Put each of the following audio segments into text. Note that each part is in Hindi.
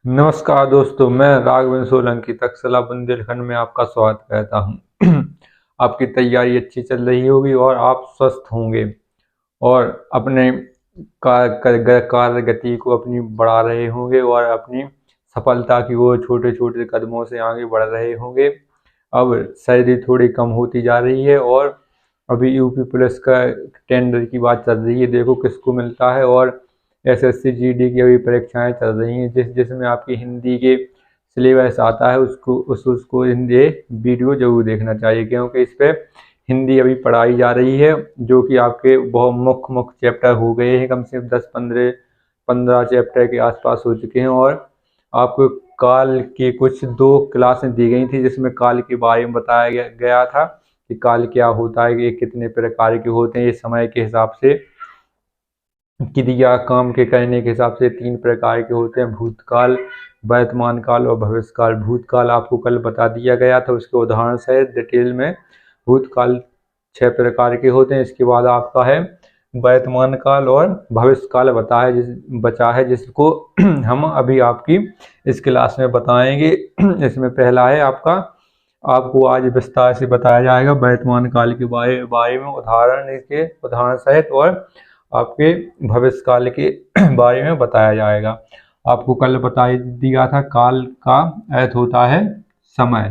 नमस्कार दोस्तों, मैं राघवेंद्र सोलंकी तक्षशिला बुंदेलखंड में आपका स्वागत करता हूं। आपकी तैयारी अच्छी चल रही होगी और आप स्वस्थ होंगे और अपने कार्य गति को अपनी बढ़ा रहे होंगे और अपनी सफलता की ओर छोटे छोटे कदमों से आगे बढ़ रहे होंगे। अब सैलरी थोड़ी कम होती जा रही है और अभी यूपी पुलिस का टेंडर की बात चल रही है, देखो किसको मिलता है। और एसएससी जीडी की अभी परीक्षाएं चल रही हैं, जिसमें आपकी हिंदी के सिलेबस आता है उसको हिंदी वीडियो जरूर देखना चाहिए, क्योंकि इस पर हिंदी अभी पढ़ाई जा रही है, जो कि आपके बहुत मुख्य चैप्टर हो गए हैं। कम से कम 10-15 चैप्टर के आसपास हो चुके हैं। और आपको काल की कुछ 2 क्लासें दी गई थी, जिसमें काल के बारे में बताया गया था कि काल क्या होता है, ये कितने प्रकार के होते हैं। ये समय के हिसाब से क्रिया काम के करने के हिसाब से 3 प्रकार के होते हैं: भूतकाल, वर्तमान काल और भविष्यकाल। भूतकाल आपको कल बता दिया गया था, उसके उदाहरण से डिटेल में। भूतकाल 6 प्रकार के होते हैं। इसके बाद आपका है वर्तमान काल और भविष्यकाल बचा है, जिसको हम अभी आपकी इस क्लास में बताएंगे। इसमें पहला है आपको आज विस्तार से बताया जाएगा वर्तमान काल के बारे में, उदाहरण सहित, और आपके भविष्य काल के बारे में बताया जाएगा। आपको कल बता दिया था, काल का अर्थ होता है समय।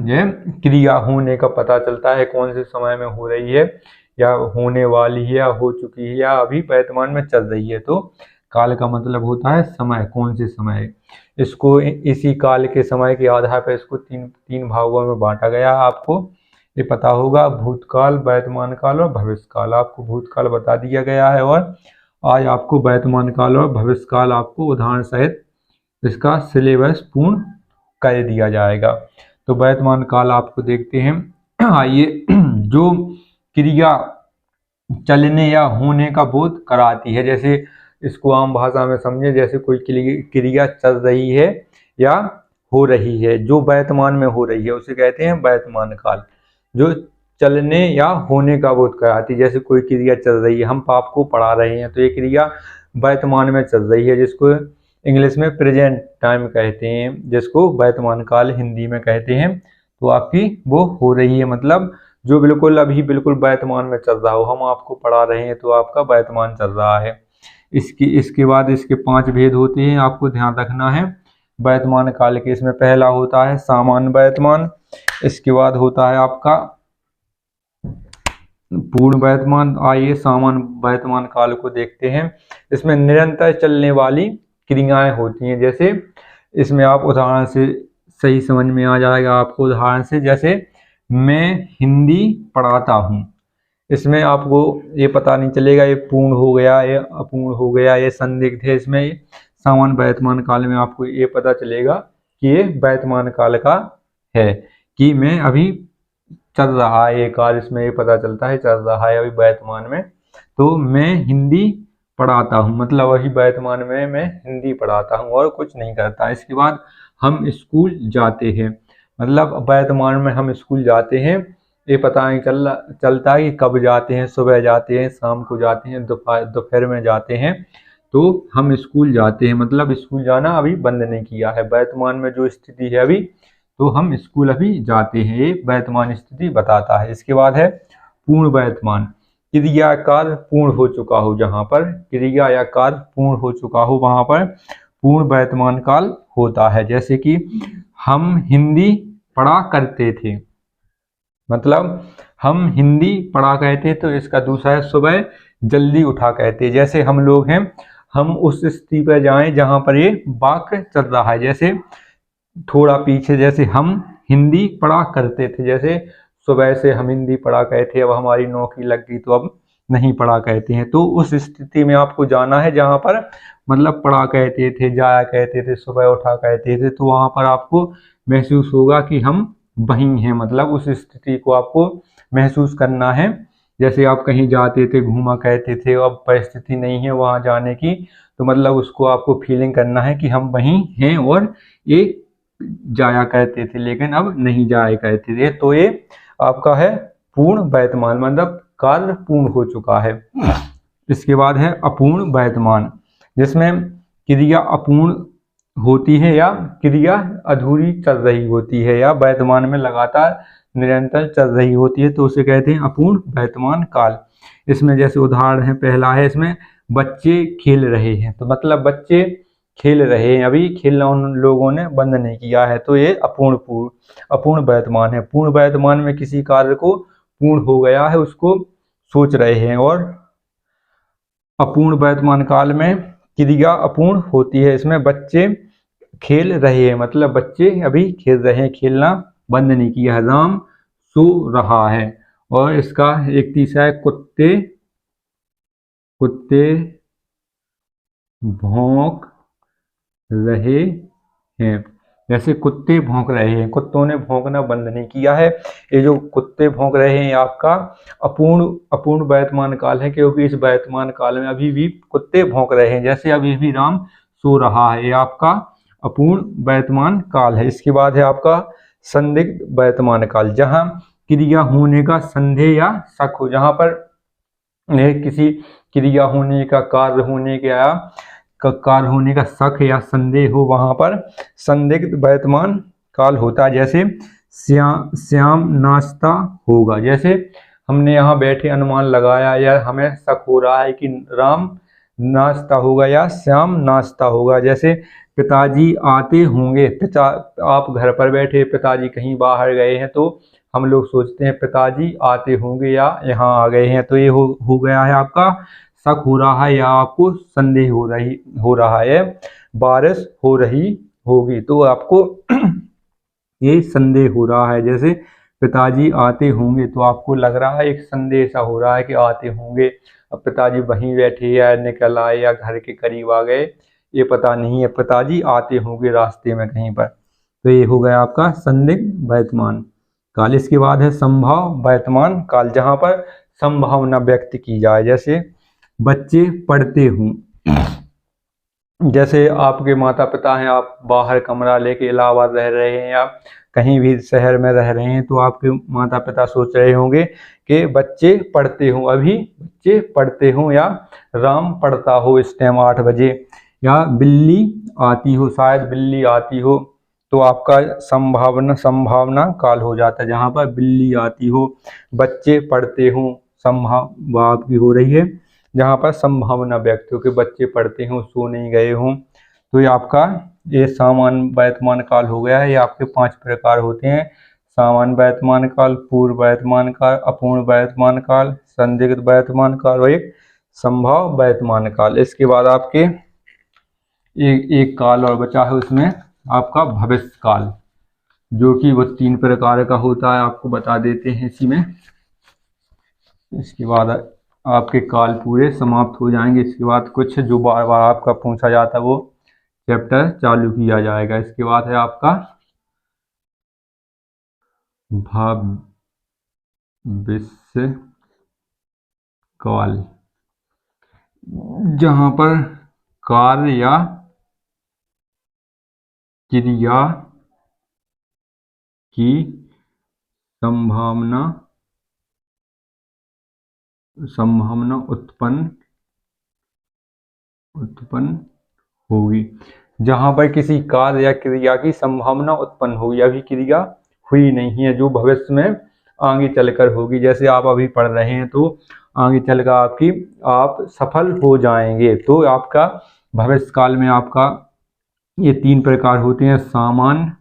ये क्रिया होने का पता चलता है, कौन से समय में हो रही है, या होने वाली है, या हो चुकी है, या अभी वर्तमान में चल रही है। तो काल का मतलब होता है समय, कौन से समय। इसको इसी काल के समय के आधार पर इसको तीन भागों में बांटा गया। आपको ये पता होगा, भूतकाल, वर्तमान काल और भविष्य काल। आपको भूतकाल बता दिया गया है और आज आपको वर्तमान काल और भविष्य काल आपको उदाहरण सहित इसका सिलेबस पूर्ण कर दिया जाएगा। तो वर्तमान काल आपको देखते हैं। आइए, जो क्रिया चलने या होने का बोध कराती है, जैसे इसको आम भाषा में समझे, जैसे कोई क्रिया चल रही है या हो रही है, जो वर्तमान में हो रही है, उसे कहते हैं वर्तमान काल। जो चलने या होने का बोध कराती है, जैसे कोई क्रिया चल रही है, हम पाप को पढ़ा रहे हैं, तो ये क्रिया वर्तमान में चल रही है, जिसको इंग्लिश में प्रेजेंट टाइम कहते हैं, जिसको वर्तमान काल हिंदी में कहते हैं। तो आपकी वो हो रही है, मतलब जो बिल्कुल वर्तमान में चल रहा हो, हम आपको पढ़ा रहे हैं तो आपका वर्तमान चल रहा है। इसके बाद इसके 5 भेद होते हैं, आपको ध्यान रखना है वर्तमान काल के। इसमें पहला होता है सामान्य वर्तमान, इसके बाद होता है आपका पूर्ण वर्तमान। आइए सामान्य वर्तमान काल को देखते हैं। इसमें निरंतर चलने वाली क्रियाएं होती हैं, जैसे इसमें आप उदाहरण से सही समझ में आ जाएगा आपको। उदाहरण से, जैसे मैं हिंदी पढ़ाता हूँ, इसमें आपको ये पता नहीं चलेगा ये पूर्ण हो गया, ये अपूर्ण हो गया, ये संदिग्ध है। इसमें सामान्य वर्तमान काल में आपको ये पता चलेगा कि ये वर्तमान काल का है, कि मैं अभी चल रहा है ये कार्य, इसमें ये पता चलता है चल रहा है अभी वर्तमान में। तो मैं हिंदी पढ़ाता हूँ, मतलब वही वर्तमान में मैं हिंदी पढ़ाता हूँ और कुछ नहीं करता। इसके बाद हम स्कूल जाते हैं, मतलब वर्तमान में हम स्कूल जाते हैं, ये पता नहीं चलता है कि कब जाते हैं, सुबह जाते हैं, शाम को जाते हैं, दोपहर में जाते हैं। तो हम स्कूल जाते हैं, मतलब स्कूल जाना अभी बंद नहीं किया है, वर्तमान में जो स्थिति है अभी, तो हम स्कूल अभी जाते हैं, ये वर्तमान स्थिति बताता है। इसके बाद है पूर्ण वर्तमान, क्रिया कार्य पूर्ण हो चुका हो, जहाँ पर क्रिया या कार्य पूर्ण हो चुका हो वहाँ पर पूर्ण वर्तमान काल होता है। जैसे कि हम हिंदी पढ़ा करते थे, मतलब हम हिंदी पढ़ा कहते, तो इसका दूसरा है सुबह जल्दी उठा कहते। जैसे हम लोग हैं, हम उस स्थिति पर जाएं जहाँ पर ये वाक्य चल रहा है। जैसे थोड़ा पीछे, जैसे हम हिंदी पढ़ा करते थे, जैसे सुबह से हम हिंदी पढ़ा कहते, अब हमारी नौकरी लग गई तो अब नहीं पढ़ा कहते हैं। तो उस स्थिति में आपको जाना है जहाँ पर मतलब पढ़ा कहते थे, जाया कहते थे, सुबह उठा कहते थे, तो वहाँ पर आपको महसूस होगा कि हम वहीं हैं, मतलब उस स्थिति को आपको महसूस करना है। जैसे आप कहीं जाते थे, घूमा कहते थे, अब परिस्थिति नहीं है वहाँ जाने की, तो मतलब उसको आपको फीलिंग करना है कि हम वहीं हैं और ये जाया करते थे लेकिन अब नहीं जाया करते थे। तो ये आपका है पूर्ण वर्तमान, मतलब कार्य पूर्ण हो चुका है। इसके बाद है अपूर्ण वर्तमान, जिसमें क्रिया अपूर्ण होती है या क्रिया अधूरी चल रही होती है या वर्तमान में लगातार निरंतर चल रही होती है, तो उसे कहते हैं अपूर्ण वर्तमान काल। इसमें जैसे उदाहरण है, पहला है इसमें बच्चे खेल रहे हैं, तो मतलब बच्चे खेल रहे हैं, अभी खेलना उन लोगों ने बंद नहीं किया है, तो ये अपूर्ण वर्तमान है। पूर्ण वर्तमान में किसी कार्य को पूर्ण हो गया है उसको सोच रहे हैं, और अपूर्ण वर्तमान काल में क्रिया अपूर्ण होती है। इसमें बच्चे खेल रहे हैं, मतलब बच्चे अभी खेल रहे हैं, खेलना बंद नहीं किया है। राम सो रहा है। और इसका एक तीसरा है कुत्ते भौंक रहे हैं। जैसे कुत्ते भौंक रहे हैं, कुत्तों ने भौंकना बंद नहीं किया है। ये जो कुत्ते भौंक रहे हैं, आपका अपूर्ण वर्तमान काल है, क्योंकि इस वर्तमान काल में अभी भी कुत्ते भौंक रहे हैं। जैसे अभी भी राम सो रहा है, ये आपका अपूर्ण वर्तमान काल है। इसके बाद है आपका संदिग्ध वर्तमान काल, जहाँ क्रिया होने का संदेह या शक हो, जहाँ पर किसी क्रिया होने का, कार्य होने का शक या संदेह हो, वहां पर संदिग्ध वर्तमान काल होता है। जैसे श्याम नाश्ता होगा, जैसे हमने यहाँ बैठे अनुमान लगाया या हमें शक हो रहा है कि राम नाश्ता होगा या श्याम नाश्ता होगा। जैसे पिताजी आते होंगे, आप घर पर बैठे, पिताजी कहीं बाहर गए हैं, तो हम लोग सोचते हैं पिताजी आते होंगे या यहाँ आ गए हैं, तो ये हो गया है आपका शक हो रहा है या आपको संदेह हो रहा है। बारिश हो रही होगी, तो आपको ये संदेह हो रहा है। जैसे पिताजी आते होंगे, तो आपको लग रहा है, एक संदेह सा हो रहा है कि आते होंगे। अब पिताजी वहीं बैठे या निकल आए या घर के करीब आ गए, ये पता नहीं है, पिताजी आते होंगे रास्ते में कहीं पर। तो ये हो गया आपका संदिग्ध वर्तमान काल। इसके बाद है संभाव वर्तमान काल, जहाँ पर संभावना व्यक्त की जाए। जैसे बच्चे पढ़ते हूँ, जैसे आपके माता पिता हैं, आप बाहर कमरा लेके इलाहाबाद रह रहे हैं या कहीं भी शहर में रह रहे हैं, तो आपके माता पिता सोच रहे होंगे कि बच्चे पढ़ते हों, अभी बच्चे पढ़ते हों, या राम पढ़ता हो इस टाइम 8 बजे, या बिल्ली आती हो, शायद बिल्ली आती हो, तो आपका संभावना काल हो जाता है, जहाँ पर बिल्ली आती हो, बच्चे पढ़ते हों, संभावना आपकी हो रही है, जहाँ पर संभावना व्यक्त हो कि बच्चे पढ़ते हों, सो नहीं गए हों। तो ये आपका ये सामान्य वर्तमान काल हो गया है। ये आपके 5 प्रकार होते हैं: सामान्य वर्तमान काल, पूर्व वर्तमान काल, अपूर्ण वर्तमान काल, संदिग्ध वर्तमान काल और एक संभाव वर्तमान काल। इसके बाद आपके एक काल और बचा है, उसमें आपका भविष्य काल, जो कि वो 3 प्रकार का होता है, आपको बता देते हैं इसी में। इसके बाद आपके काल पूरे समाप्त हो जाएंगे। इसके बाद कुछ जो बार बार आपका पूछा जाता है वो चैप्टर चालू किया जाएगा। इसके बाद है आपका भविष्य काल, जहाँ पर कार्य या क्रिया की संभावना उत्पन्न होगी, जहाँ पर किसी कार्य या क्रिया की संभावना उत्पन्न होगी, अभी क्रिया हुई नहीं है, जो भविष्य में आगे चलकर होगी। जैसे आप अभी पढ़ रहे हैं, तो आगे चलकर आप सफल हो जाएंगे। तो आपका भविष्य काल में आपका ये 3 प्रकार होते हैं: सामान्य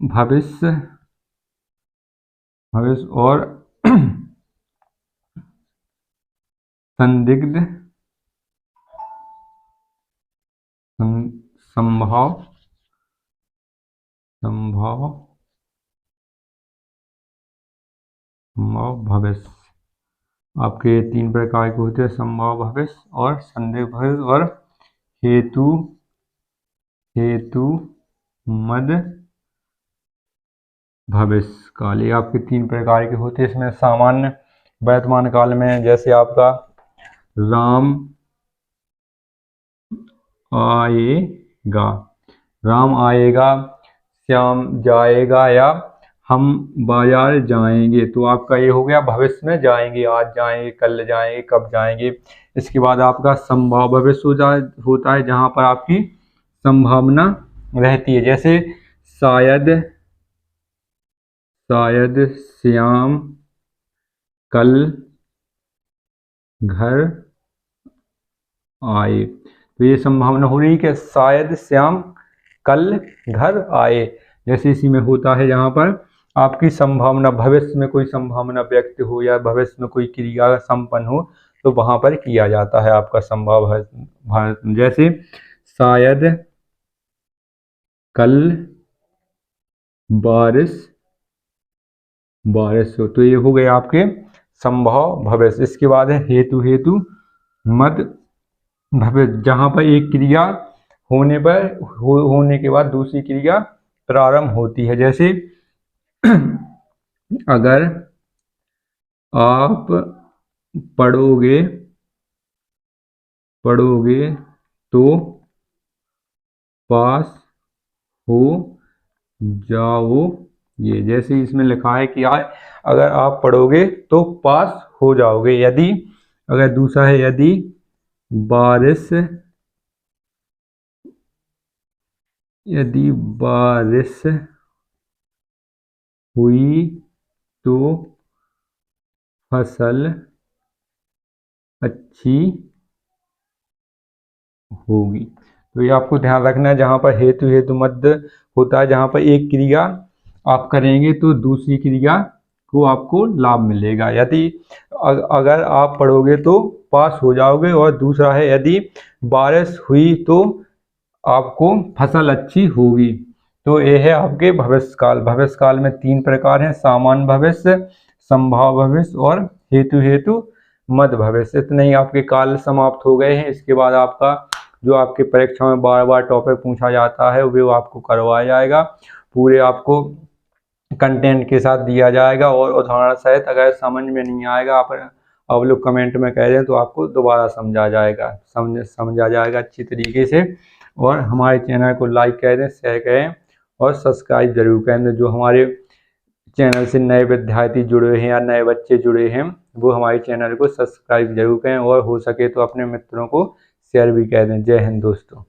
भविष्य और संदिग्ध संभाव भविष्य। आपके 3 प्रकार के होते हैं: संभाव भविष्य और संदिग्ध भविष्य और हेतु मद भविष्य काल। ये आपके 3 प्रकार के होते हैं। इसमें सामान्य वर्तमान काल में जैसे आपका राम आएगा, श्याम जाएगा, या हम बाजार जाएंगे, तो आपका ये हो गया भविष्य में जाएंगे, आज जाएंगे, कल जाएंगे, कब जाएंगे। इसके बाद आपका संभाव भविष्य होता है जहाँ पर आपकी संभावना रहती है, जैसे शायद श्याम कल घर आए। तो ये संभावना हो रही है कि शायद श्याम कल घर आए। जैसे इसी में होता है जहाँ पर आपकी संभावना, भविष्य में कोई संभावना व्यक्त हो या भविष्य में कोई क्रिया संपन्न हो, तो वहाँ पर किया जाता है आपका संभव भारत। जैसे शायद कल बारिश हो, तो ये हो गए आपके संभव भविष्य। इसके बाद है हेतु मद भविष्य, जहाँ पर एक क्रिया होने के बाद दूसरी क्रिया प्रारंभ होती है। जैसे अगर आप पढ़ोगे तो पास हो जाओगे। जैसे इसमें लिखा है कि अगर आप पढ़ोगे तो पास हो जाओगे। यदि, अगर दूसरा है यदि बारिश हुई तो फसल अच्छी होगी। तो ये आपको ध्यान रखना है, जहाँ पर हेतु मद होता है, जहाँ पर एक क्रिया आप करेंगे तो दूसरी क्रिया को आपको लाभ मिलेगा। यदि अगर आप पढ़ोगे तो पास हो जाओगे, और दूसरा है यदि बारिश हुई तो आपको फसल अच्छी होगी। तो ये है आपके भविष्य काल में 3 प्रकार हैं: सामान्य भविष्य, संभाव भविष्य और हेतु मद भविष्य। इतने ही आपके काल समाप्त हो गए हैं। इसके बाद आपका जो आपके परीक्षा में बार बार टॉपिक पूछा जाता है वो आपको करवाया जाएगा, पूरे आपको कंटेंट के साथ दिया जाएगा और उदाहरण सहित। अगर समझ में नहीं आएगा आप लोग कमेंट में कह दें तो आपको दोबारा समझा जाएगा अच्छी तरीके से। और हमारे चैनल को लाइक कर दें, शेयर करें और सब्सक्राइब जरूर करें। जो हमारे चैनल से नए विद्यार्थी जुड़े हैं या नए बच्चे जुड़े हैं वो हमारे चैनल को सब्सक्राइब जरूर करें, और हो सके तो अपने मित्रों को शेयर भी कर दें। जय हिंद दोस्तों।